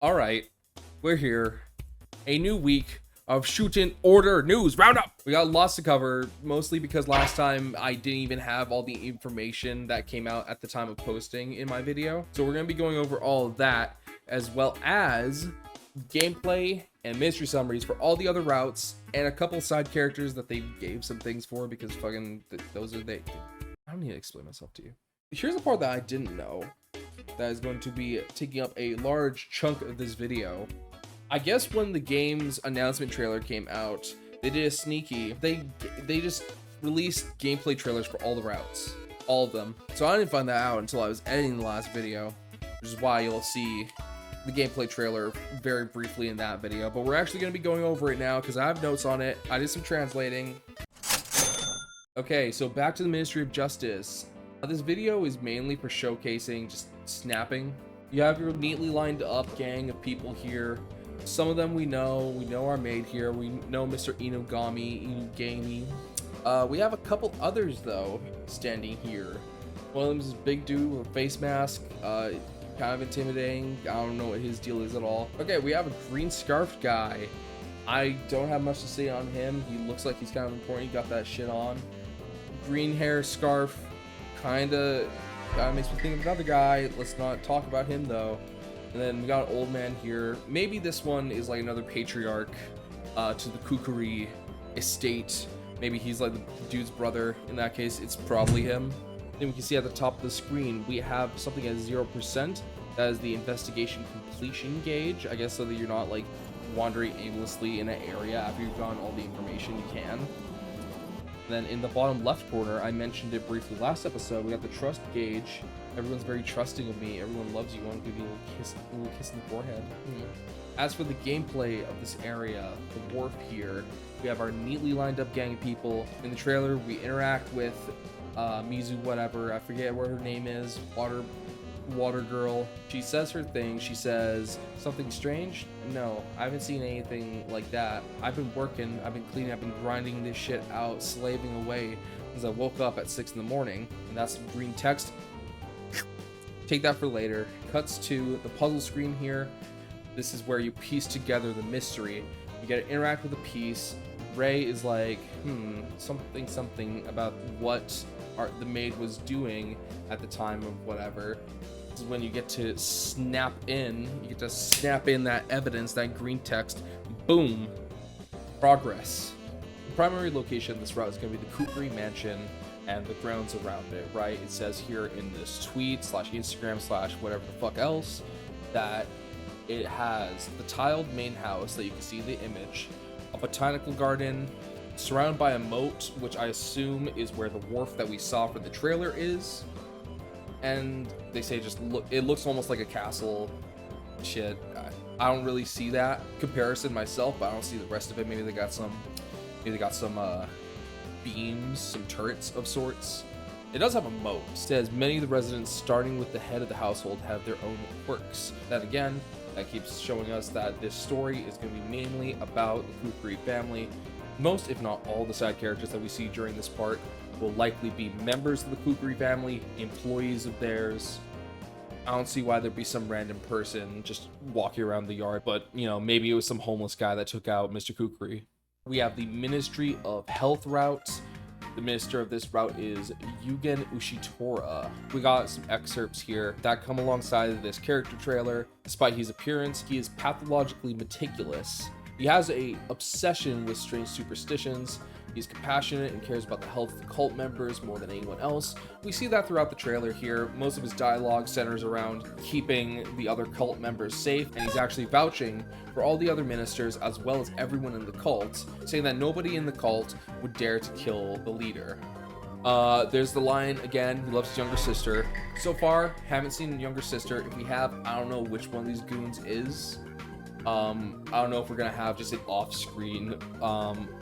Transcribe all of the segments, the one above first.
All right, we're here. A new week of Shuten Order News Roundup. We got lots to cover, mostly because last time I didn't even have all the information that came out at the time of posting in my video. So we're going to be going over all of that, as well as gameplay and mystery summaries for all the other routes, and a couple side characters that they gave some things for, because fucking those are they. I don't need to explain myself to you. Here's the part that I didn't know that is going to be taking up a large chunk of this video. I guess when the game's announcement trailer came out, they did a sneaky. They just released gameplay trailers for all the routes, all of them. So I didn't find that out until I was editing the last video, which is why you'll see the gameplay trailer very briefly in that video. But we're actually going to be going over it now because I have notes on it. I did some translating. Okay, so back to the Ministry of Justice. This video is mainly for showcasing just snapping. You have your neatly lined up gang of people here. Some of them we know our maid here. We know Mr. Inugami. We have a couple others though standing here. One of them is this big dude with a face mask, kind of intimidating. I don't know what his deal is at all. Okay, we have a green scarf guy. I don't have much to say on him. He looks like he's kind of important. He got that shit on. Green hair, scarf, kind of makes me think of another guy. Let's not talk about him though. And then we got an old man here. Maybe this one is like another patriarch to the Kukuri estate. Maybe he's like the dude's brother. In that case, it's probably him. Then we can see at the top of the screen, we have something at 0%. That is the investigation completion gauge. I guess so that you're not like wandering aimlessly in an area after you've gotten all the information you can. And then in the bottom left corner, I mentioned it briefly last episode, we got the trust gauge. Everyone's very trusting of me. Everyone loves you. I want to give you a little kiss in the forehead. As for the gameplay of this area, the wharf here, we have our neatly lined up gang of people. In the trailer, we interact with Mizu, whatever. I forget what her name is. Water girl. She says her thing. She says something strange. No, I haven't seen anything like that. I've been working. I've been cleaning. I've been grinding this shit out, slaving away since I woke up at 6 in the morning. And that's green text. Take that for later. Cuts to the puzzle screen here. This is where you piece together the mystery. You get to interact with a piece. Ray is like, something about what the maid was doing at the time of whatever. This is when you get to snap in. You get to snap in that evidence, that green text. Boom. Progress. The primary location of this route is going to be the Kukuri Mansion and the grounds around it, right? It says here in this tweet / Instagram / whatever the fuck else that it has the tiled main house that you can see the image, a botanical garden surrounded by a moat, which I assume is where the wharf that we saw for the trailer is. And they say it looks almost like a castle. Shit, I don't really see that comparison myself, but I don't see the rest of it. Maybe they got some beams, some turrets of sorts. It does have a moat. It says many of the residents, starting with the head of the household, have their own quirks. That again, that keeps showing us that this story is going to be mainly about the Kukuri family. Most, if not all, the side characters that we see during this part will likely be members of the Kukuri family, employees of theirs. I don't see why there'd be some random person just walking around the yard, but you know, maybe it was some homeless guy that took out Mr. Kukuri. We have the Ministry of Health route. The minister of this route is Yugen Ushitora. We got some excerpts here that come alongside of this character trailer. Despite his appearance, he is pathologically meticulous. He has an obsession with strange superstitions. He's compassionate and cares about the health of the cult members more than anyone else. We see that throughout the trailer here. Most of his dialogue centers around keeping the other cult members safe, and he's actually vouching for all the other ministers as well as everyone in the cult, saying that nobody in the cult would dare to kill the leader. There's the line again, he loves his younger sister. So far, haven't seen a younger sister. If we have, I don't know which one of these goons is. I don't know if we're gonna have just an off-screen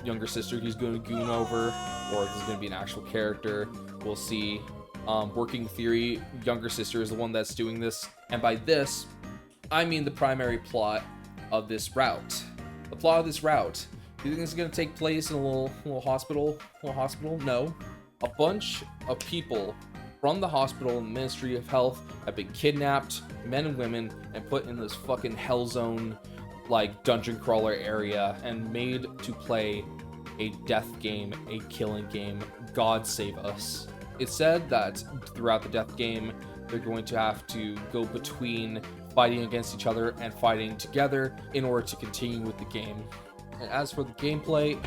younger sister he's going to goon over, or if this is gonna be an actual character. We'll see. Working theory, younger sister is the one that's doing this, and by this I mean the primary plot of this route. The plot of this route. Do you think this is gonna take place in a little hospital? No. A bunch of people from the hospital and Ministry of Health have been kidnapped, men and women, and put in this fucking hell zone, like dungeon crawler area, and made to play a death game, a killing game. God save us. It's said that throughout the death game, they're going to have to go between fighting against each other and fighting together in order to continue with the game. And as for the gameplay,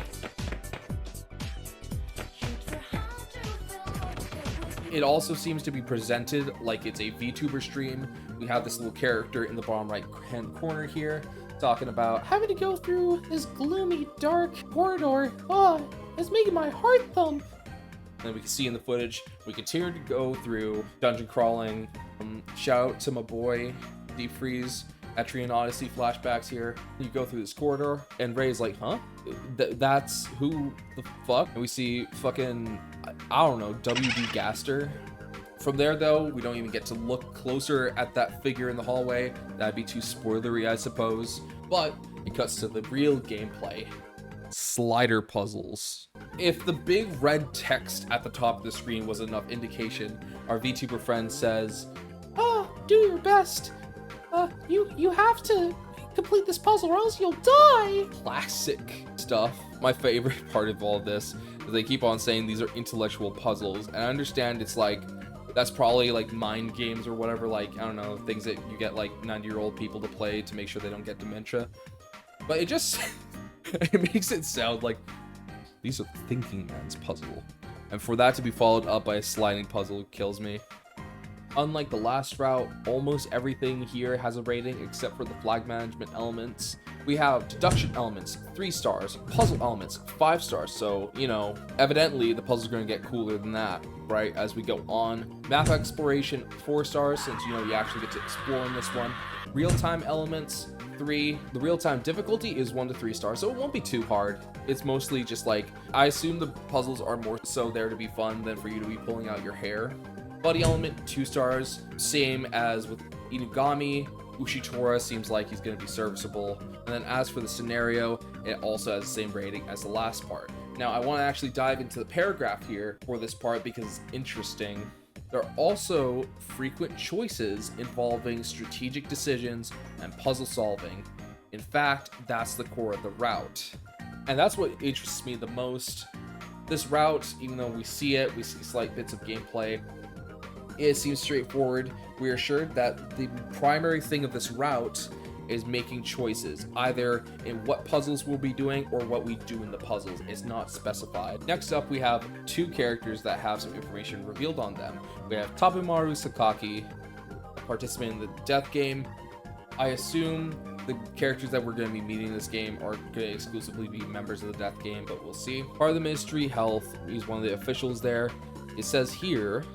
it also seems to be presented like it's a VTuber stream. We have this little character in the bottom right hand corner here talking about having to go through this gloomy, dark corridor. Oh, it's making my heart thump. And then we can see in the footage, we continue to go through dungeon crawling. Shout out to my boy, Deep Freeze, Etrian Odyssey flashbacks here. You go through this corridor, and Ray's like, huh? That's who the fuck? And we see fucking, I don't know, WD Gaster. From there, though, we don't even get to look closer at that figure in the hallway. That'd be too spoilery, I suppose. But it cuts to the real gameplay. Slider puzzles. If the big red text at the top of the screen was enough indication, our VTuber friend says, do your best. You have to complete this puzzle or else you'll die. Classic stuff. My favorite part of all of this is they keep on saying these are intellectual puzzles, and I understand it's like, that's probably like mind games or whatever, like, I don't know, things that you get like 90-year-old people to play to make sure they don't get dementia. But it just, it makes it sound like these are thinking man's puzzle. And for that to be followed up by a sliding puzzle kills me. Unlike the last route, almost everything here has a rating except for the flag management elements. We have deduction elements, 3 stars, puzzle elements, 5 stars, so, you know, evidently the puzzle's gonna get cooler than that, right, as we go on. Map exploration, 4 stars, since, you know, you actually get to explore in this one. Real-time elements, 3. The real-time difficulty is 1 to 3 stars, so it won't be too hard. It's mostly just like, I assume the puzzles are more so there to be fun than for you to be pulling out your hair. Buddy element, 2 stars, same as with Inugami. Ushitora seems like he's going to be serviceable. And then as for the scenario, it also has the same rating as the last part. Now, I want to actually dive into the paragraph here for this part because it's interesting. There are also frequent choices involving strategic decisions and puzzle solving. In fact, that's the core of the route. And that's what interests me the most. This route, even though we see slight bits of gameplay, it seems straightforward. We are assured that the primary thing of this route is making choices, either in what puzzles we'll be doing or what we do in the puzzles. It's not specified. Next up, we have 2 characters that have some information revealed on them. We have Tabumaru Sakaki, a participant in the death game. I assume the characters that we're going to be meeting in this game are going to exclusively be members of the death game, but we'll see. Part of the Ministry of Health, he's one of the officials there. It says here,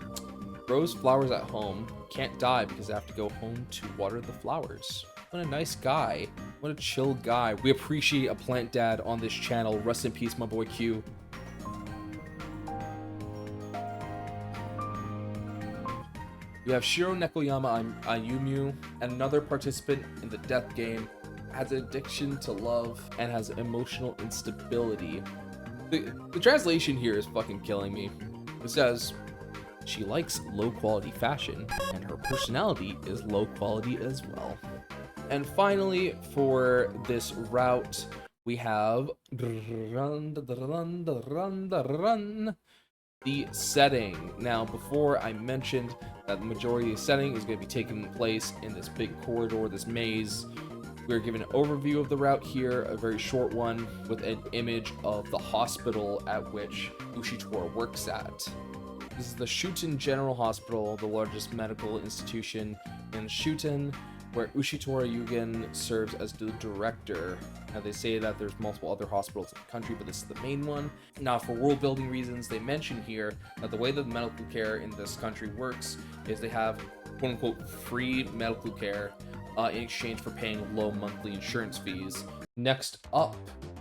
grows flowers at home, can't die because I have to go home to water the flowers. What a nice guy. What a chill guy. We appreciate a plant dad on this channel. Rest in peace, my boy Q. We have Shiro Nekoyama Ayumu, another participant in the death game, has an addiction to love and has emotional instability. The translation here is fucking killing me. It says, she likes low quality fashion and her personality is low quality as well. And finally, for this route, we have the setting. Now, before I mentioned that the majority of the setting is going to be taking place in this big corridor, this maze, we're given an overview of the route here, a very short one, with an image of the hospital at which Ushitora works at. This is the Shuten General Hospital, the largest medical institution in Shuten, where Ushitora Yugen serves as the director. Now, they say that there's multiple other hospitals in the country, but this is the main one. Now, for world building reasons, they mention here that the way that the medical care in this country works is they have quote-unquote free medical care in exchange for paying low monthly insurance fees. Next up,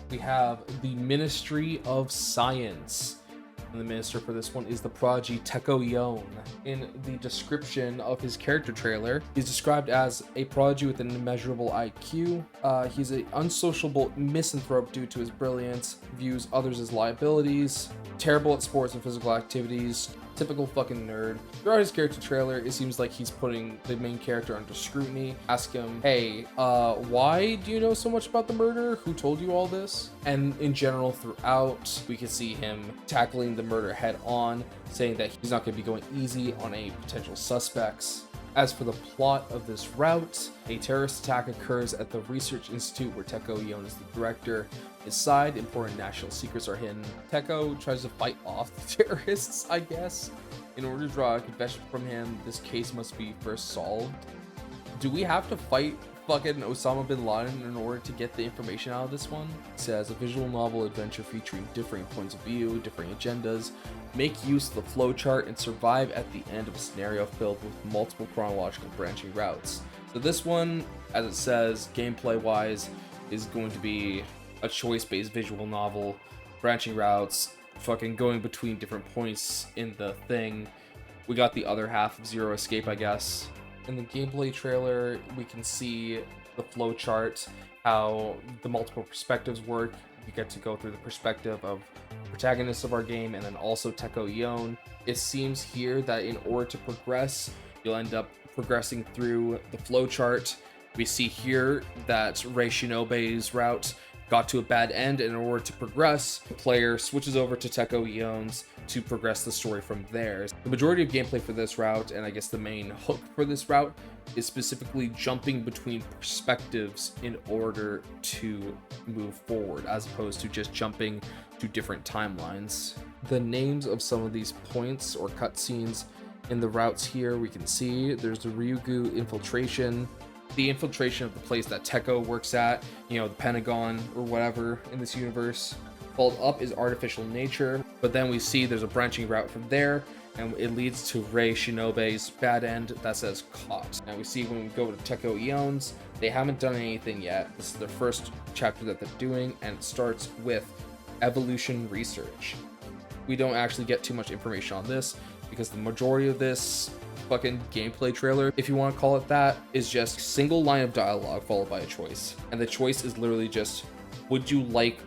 we have the Ministry of Science. And the minister for this one is the prodigy Teko Ion. In the description of his character trailer, he's described as a prodigy with an immeasurable IQ. He's an unsociable misanthrope due to his brilliance, views others as liabilities, terrible at sports and physical activities, Typical fucking nerd. Throughout his character trailer, it seems like he's putting the main character under scrutiny. Ask him, hey, why do you know so much about the murder? Who told you all this? And in general, throughout, we can see him tackling the murder head on, saying that he's not going to be going easy on any potential suspects. As for the plot of this route, a terrorist attack occurs at the research institute where Teko Ion is the director. Inside, important national secrets are hidden. Teko tries to fight off the terrorists, I guess. In order to draw a confession from him, this case must be first solved. Do we have to fight fucking Osama bin Laden in order to get the information out of this one? It says, a visual novel adventure featuring differing points of view, differing agendas, make use of the flowchart, and survive at the end of a scenario filled with multiple chronological branching routes. So this one, as it says, gameplay wise, is going to be a choice-based visual novel, branching routes, fucking going between different points in the thing. We got the other half of Zero Escape, I guess. In the gameplay trailer, we can see the flowchart, how the multiple perspectives work. You get to go through the perspective of the protagonist of our game and then also Teko Ion. It seems here that in order to progress, you'll end up progressing through the flowchart. We see here that Rei Shinobe's route got to a bad end, and in order to progress, the player switches over to Teko Ion's to progress the story from there. The majority of gameplay for this route, and I guess the main hook for this route, is specifically jumping between perspectives in order to move forward, as opposed to just jumping to different timelines. The names of some of these points or cutscenes in the routes here, we can see there's the Ryugu infiltration, the infiltration of the place that Teko works at, you know, the Pentagon or whatever in this universe. Followed up is artificial nature, but then we see there's a branching route from there, and it leads to Rei Shinobe's bad end that says caught. And we see when we go to Teko Ion's, they haven't done anything yet. This is their first chapter that they're doing, and it starts with evolution research. We don't actually get too much information on this because the majority of this fucking gameplay trailer, if you want to call it that, is just a single line of dialogue followed by a choice. And the choice is literally just, would you like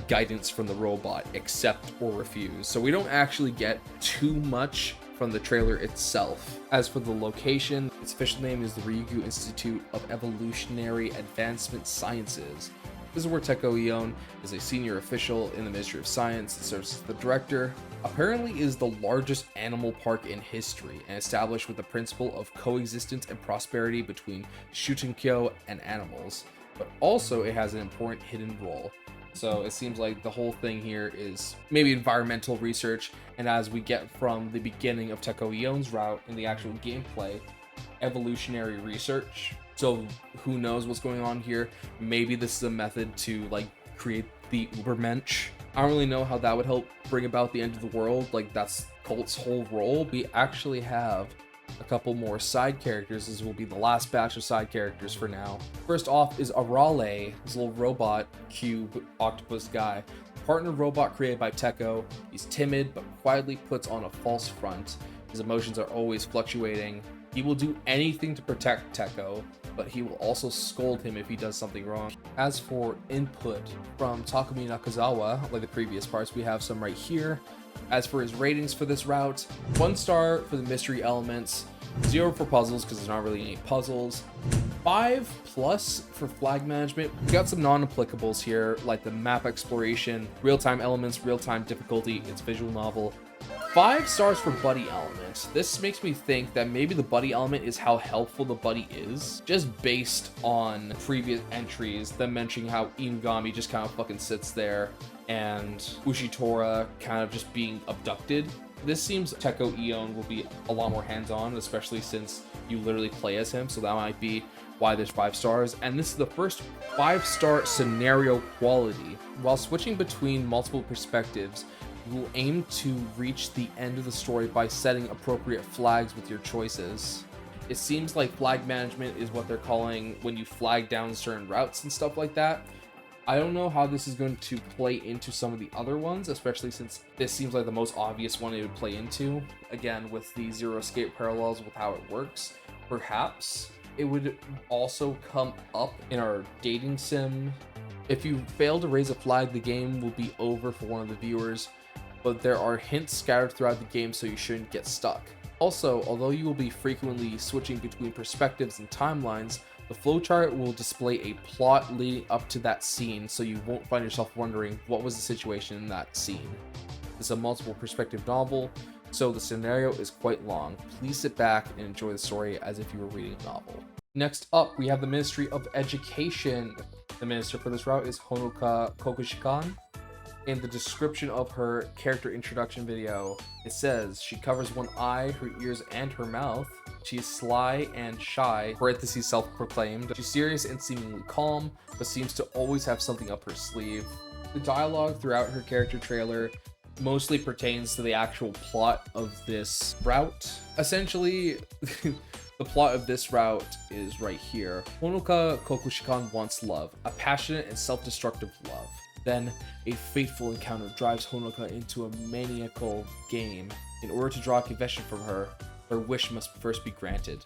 guidance from the robot, accept or refuse? So we don't actually get too much from the trailer itself. As for the location, its official name is the Ryugu Institute of Evolutionary Advancement Sciences. This is where Teko Ion is a senior official in the Ministry of Science and serves as the director. Apparently is the largest animal park in history and established with the principle of coexistence and prosperity between Shuten and animals. But also it has an important hidden role. So it seems like the whole thing here is maybe environmental research, and as we get from the beginning of Teko Ion's route in the actual gameplay, evolutionary research. So who knows what's going on here? Maybe this is a method to like create the Ubermensch. I don't really know how that would help bring about the end of the world. Like that's Colt's whole role. We actually have a couple more side characters. This will be the last batch of side characters for now. First off is Arale, this little robot cube octopus guy. Partner robot created by Teko. He's timid but quietly puts on a false front. His emotions are always fluctuating. He will do anything to protect Teko, but he will also scold him if he does something wrong. As for input from Takumi Nakazawa, like the previous parts, we have some right here. As for his ratings for this route, 1 star for the mystery elements, 0 for puzzles because there's not really any puzzles, 5+ for flag management. We got some non-applicables here like the map exploration, real-time elements, real-time difficulty, it's visual novel. 5 stars for buddy element. This makes me think that maybe the buddy element is how helpful the buddy is, just based on previous entries, them mentioning how Inugami just kind of fucking sits there and Ushitora kind of just being abducted. This seems Teko Ion will be a lot more hands-on, especially since you literally play as him, so that might be why there's 5 stars. And this is the first 5-star scenario quality. While switching between multiple perspectives, you will aim to reach the end of the story by setting appropriate flags with your choices. It seems like flag management is what they're calling when you flag down certain routes and stuff like that. I don't know how this is going to play into some of the other ones, especially since this seems like the most obvious one it would play into. Again, with the Zero Escape parallels with how it works. Perhaps it would also come up in our dating sim. If you fail to raise a flag, the game will be over for one of the viewers. but there are hints scattered throughout the game so you shouldn't get stuck. Also, although you will be frequently switching between perspectives and timelines, the flowchart will display a plot leading up to that scene so you won't find yourself wondering what was the situation in that scene. It's a multiple perspective novel, so the scenario is quite long. Please sit back and enjoy the story as if you were reading a novel. Next up, we have the Ministry of Education. The minister for this route is Honoka Kokushikan. In the description of her character introduction video, it says she covers one eye, her ears, and her mouth. She is sly and shy, parentheses self-proclaimed. She's serious and seemingly calm, but seems to always have something up her sleeve. The dialogue throughout her character trailer mostly pertains to the actual plot of this route. Essentially, the plot of this route is right here. Honoka Kokushikan wants love, a passionate and self-destructive love. Then, a fateful encounter drives Honoka into a maniacal game. In order to draw a confession from her, her wish must first be granted.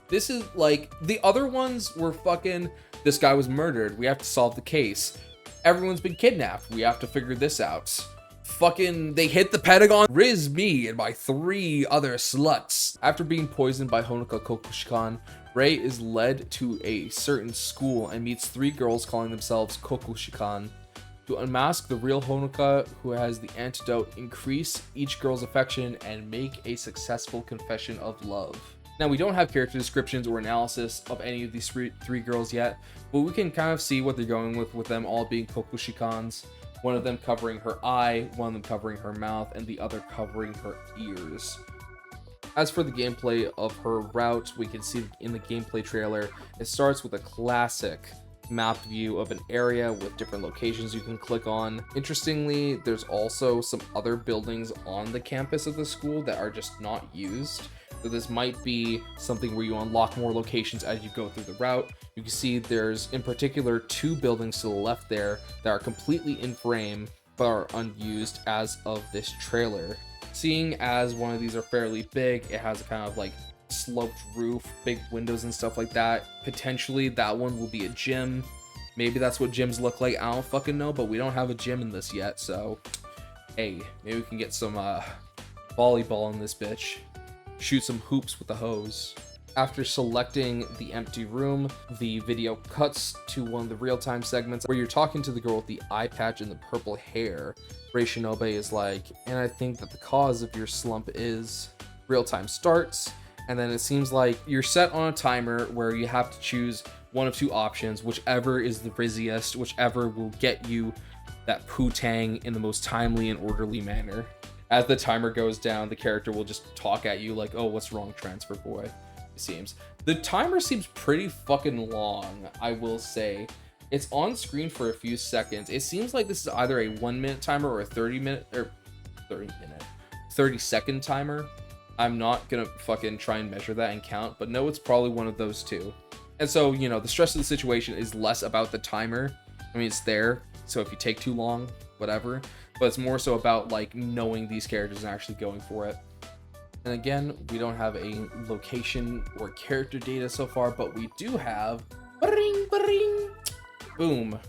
This is like, the other ones were fucking, this guy was murdered, we have to solve the case. Everyone's been kidnapped, we have to figure this out. Fucking, they hit the Pentagon. Riz me and my 3 other sluts. After being poisoned by Honoka Kokushikan, Rei is led to a certain school and meets 3 girls calling themselves Kokushikan. To unmask the real Honoka, who has the antidote, increase each girl's affection and make a successful confession of love. Now, we don't have character descriptions or analysis of any of these 3 girls yet, but we can kind of see what they're going with them all being Kokushikans. One of them covering her eye, one of them covering her mouth, and the other covering her ears. As for the gameplay of her route, we can see in the gameplay trailer, it starts with a classic map view of an area with different locations you can click on. Interestingly, there's also some other buildings on the campus of the school that are just not used. So this might be something where you unlock more locations as you go through the route. You can see there's in particular 2 buildings to the left there that are completely in frame but are unused as of this trailer. Seeing as one of these are fairly big, it has a kind of like sloped roof, big windows and stuff like that. Potentially that one will be a gym. Maybe that's what gyms look like, I don't fucking know, but we don't have a gym in this yet, so hey, maybe we can get some volleyball in this bitch. Shoot some hoops with the hose. After selecting the empty room, the video cuts to one of the real-time segments where you're talking to the girl with the eye patch and the purple hair. Rei Shinobe is like, and I think that the cause of your slump is... Real-time starts, and then it seems like you're set on a timer where you have to choose one of 2 options, whichever is the busiest, whichever will get you that poo-tang in the most timely and orderly manner. As the timer goes down, the character will just talk at you like, oh, what's wrong, transfer boy? It seems. The timer seems pretty fucking long, I will say. It's on screen for a few seconds. It seems like this is either a 1-minute timer or a 30-second timer. I'm not gonna fucking try and measure that and count, but no, it's probably one of those 2. And so, you know, the stress of the situation is less about the timer. I mean, it's there, so if you take too long, whatever. But it's more so about like knowing these characters and actually going for it. And again, we don't have a location or character data so far, but we do have boom,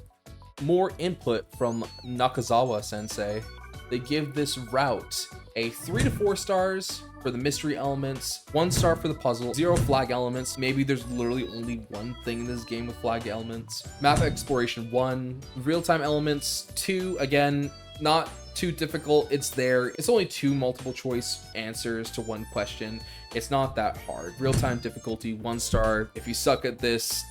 more input from Nakazawa sensei. They give this route a 3 to 4 stars for the mystery elements, 1 star for the puzzle, 0 flag elements. Maybe there's literally only one thing in this game with flag elements. Map exploration 1, real-time elements 2, again, not too difficult, it's there. It's only 2 multiple choice answers to 1 question. It's not that hard. Real-time difficulty 1 star. If you suck at this,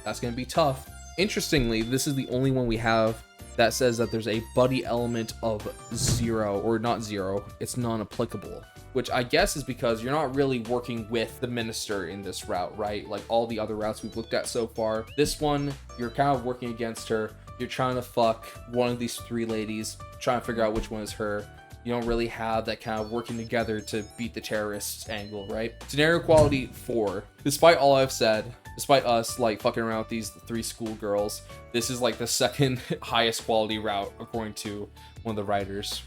that's gonna be tough. Interestingly, this is the only one we have that says that there's a buddy element of 0, or not 0, it's non-applicable. Which I guess is because you're not really working with the minister in this route, right? Like all the other routes we've looked at so far. This one, you're kind of working against her. You're trying to fuck one of these 3 ladies, trying to figure out which one is her. You don't really have that kind of working together to beat the terrorists angle, right? Scenario quality 4. Despite all I've said, despite us like fucking around with these 3 schoolgirls, this is like the 2nd highest quality route according to one of the writers.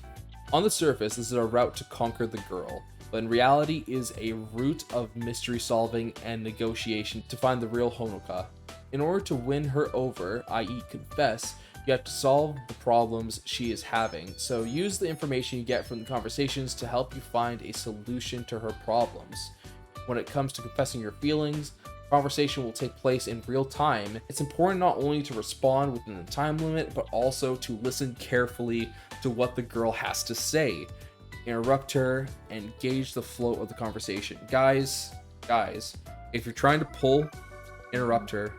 On the surface, this is a route to conquer the girl, but in reality is a route of mystery solving and negotiation to find the real Honoka. In order to win her over, i.e. confess, you You have to solve the problems she is having, so use the information you get from the conversations to help you find a solution to her problems. When it comes to confessing your feelings, conversation will take place in real time. It's important not only to respond within the time limit, but also to listen carefully to what the girl has to say. Interrupt her and gauge the flow of the conversation. Guys, if you're trying to interrupt her.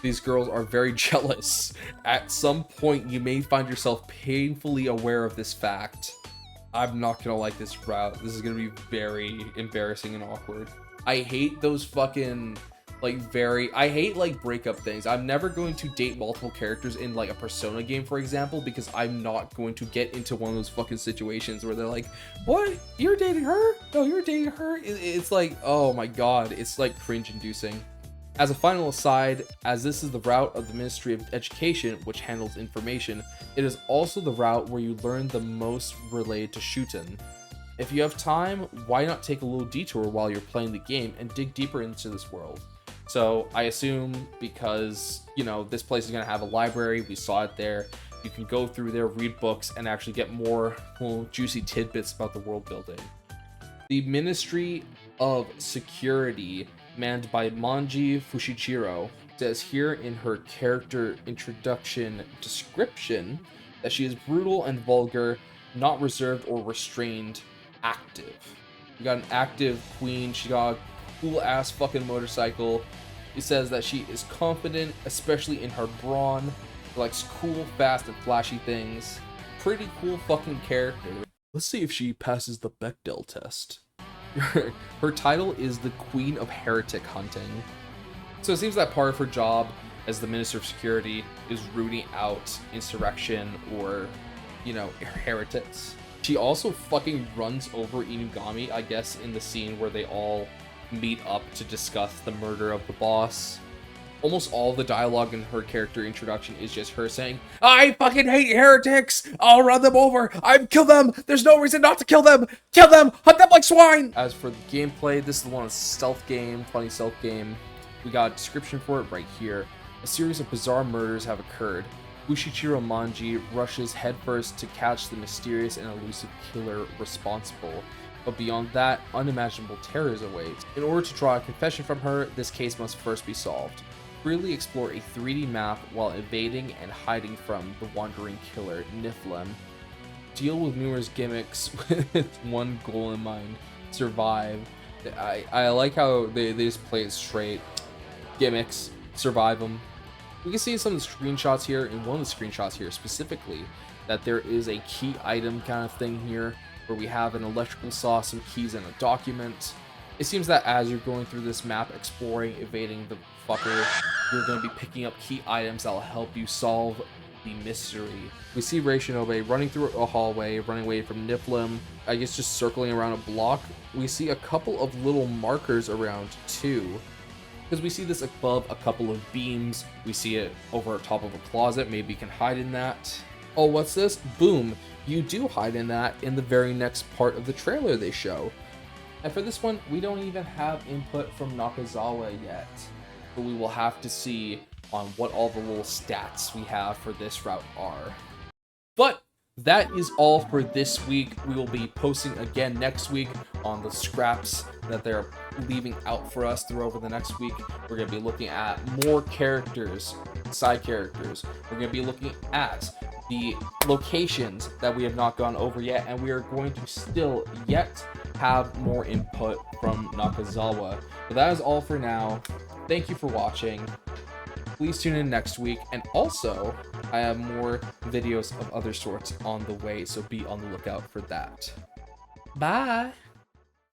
These girls are very jealous. At some point, you may find yourself painfully aware of this fact. I'm not gonna like this route. This is gonna be very embarrassing and awkward. I hate those fucking I hate like breakup things. I'm never going to date multiple characters in like a Persona game, for example, because I'm not going to get into one of those fucking situations where they're like, what? You're dating her? No, you're dating her? It's like, oh my god, it's like cringe inducing. As a final aside, as this is the route of the Ministry of Education, which handles information, it is also the route where you learn the most related to Shuten. If you have time, why not take a little detour while you're playing the game and dig deeper into this world? So I assume because, you know, this place is going to have a library, we saw it there, you can go through there, read books, and actually get more little juicy tidbits about the world building. The Ministry of Security, manned by Manji Fushichiro, says here in her character introduction description that she is brutal and vulgar, not reserved or restrained, active. We got an active queen, she got a cool ass fucking motorcycle. It says that she is confident, especially in her brawn, likes cool, fast, and flashy things. Pretty cool fucking character. Let's see if she passes the Bechdel test. Her title is the Queen of Heretic Hunting. So it seems that part of her job as the Minister of Security is rooting out insurrection or, you know, heretics. She also fucking runs over Inugami, I guess, in the scene where they all meet up to discuss the murder of the boss. Almost all the dialogue in her character introduction is just her saying, I fucking hate heretics! I'll run them over! I'll kill them! There's no reason not to kill them! Kill them! Hunt them like swine! As for the gameplay, this is the one of stealth game, funny stealth game. We got a description for it right here. A series of bizarre murders have occurred. Fushichiro Manji rushes headfirst to catch the mysterious and elusive killer responsible. But beyond that, unimaginable terrors await. In order to draw a confession from her, this case must first be solved. Freely explore a 3D map while evading and hiding from the wandering killer, Niflheim. Deal with numerous gimmicks with one goal in mind: survive. I like how they just play it straight. Gimmicks, survive them. We can see some of the screenshots here, in one of the screenshots here specifically, that there is a key item kind of thing here, where we have an electrical saw, some keys, and a document. It seems that as you're going through this map, exploring, evading the fucker, you're going to be picking up key items that will help you solve the mystery. We see Rei Shinobe running through a hallway, running away from Niflheim, I guess just circling around a block. We see a couple of little markers around too, because we see this above a couple of beams. We see it over top of a closet, maybe you can hide in that. Oh, what's this? Boom, you do hide in that in the very next part of the trailer they show. And for this one, we don't even have input from Nakazawa yet, but we will have to see on what all the little stats we have for this route are. But that is all for this week. We will be posting again next week on the scraps that they're leaving out for us through over the next week. We're going to be looking at more characters, side characters. We're going to be looking at the locations that we have not gone over yet, and we are going to still yet have more input from Nakazawa. But that is all for now. Thank you for watching. Please tune in next week, and also I have more videos of other sorts on the way, so be on the lookout for that. Bye!